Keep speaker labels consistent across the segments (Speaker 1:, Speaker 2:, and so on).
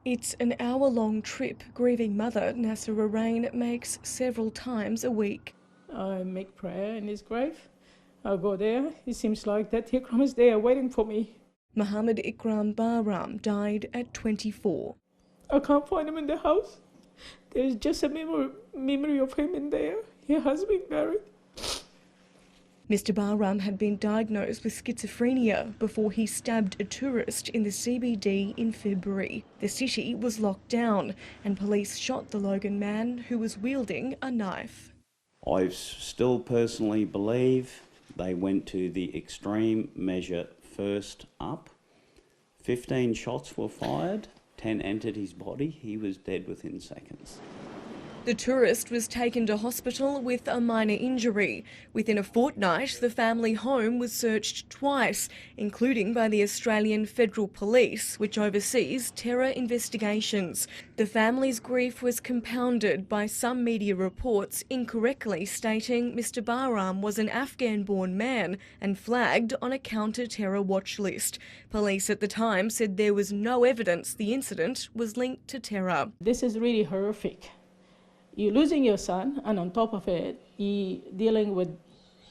Speaker 1: It's an hour-long trip grieving mother Nasera Rane makes several times a week.
Speaker 2: I make prayer in his grave. I go there. It seems like that Ikram is there waiting for me.
Speaker 1: Mohamad Ikraam Bahram died at 24.
Speaker 2: I can't find him in the house. There's just a memory of him in there. He has been buried.
Speaker 1: Mr. Bahram had been diagnosed with schizophrenia before he stabbed a tourist in the CBD in February. The city was locked down and police shot the Logan man who was wielding a knife.
Speaker 3: I still personally believe they went to the extreme measure first up. 15 shots were fired, 10 entered his body. He was dead within seconds.
Speaker 1: The tourist was taken to hospital with a minor injury. Within a fortnight, the family home was searched twice, including by the Australian Federal Police, which oversees terror investigations. The family's grief was compounded by some media reports incorrectly stating Mr. Bahram was an Afghan-born man and flagged on a counter-terror watch list. Police at the time said there was no evidence the incident was linked to terror.
Speaker 2: This is really horrific. You're losing your son, and on top of it, you're dealing with,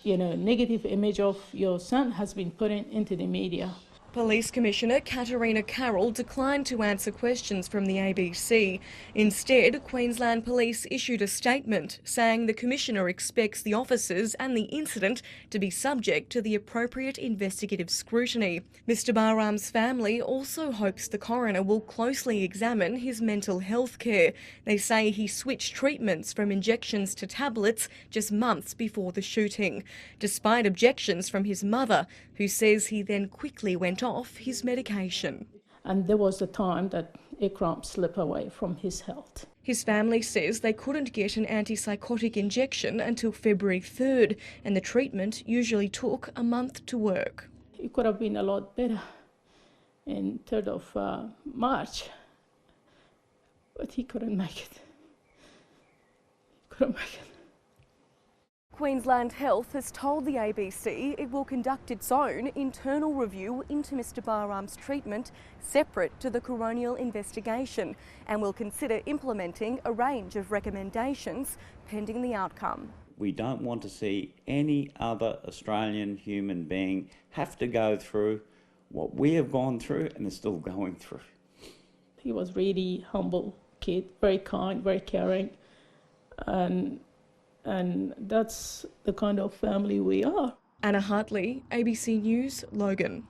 Speaker 2: negative image of your son has been put into the media.
Speaker 1: Police Commissioner Katarina Carroll declined to answer questions from the ABC. Instead, Queensland Police issued a statement saying the Commissioner expects the officers and the incident to be subject to the appropriate investigative scrutiny. Mr. Bahram's family also hopes the coroner will closely examine his mental health care. They say he switched treatments from injections to tablets just months before the shooting, despite objections from his mother, who says he then quickly went off his medication.
Speaker 2: And there was a time that Ikram slipped away from his health.
Speaker 1: His family says they couldn't get an antipsychotic injection until February 3rd, and the treatment usually took a month to work.
Speaker 2: It could have been a lot better in 3rd of March, but he couldn't make it. He couldn't make it.
Speaker 1: Queensland Health has told the ABC it will conduct its own internal review into Mr. Bahram's treatment separate to the coronial investigation and will consider implementing a range of recommendations pending the outcome.
Speaker 3: We don't want to see any other Australian human being have to go through what we have gone through and are still going through.
Speaker 2: He was really humble kid, very kind, very caring, and that's the kind of family we are.
Speaker 1: Anna Hartley, ABC News, Logan.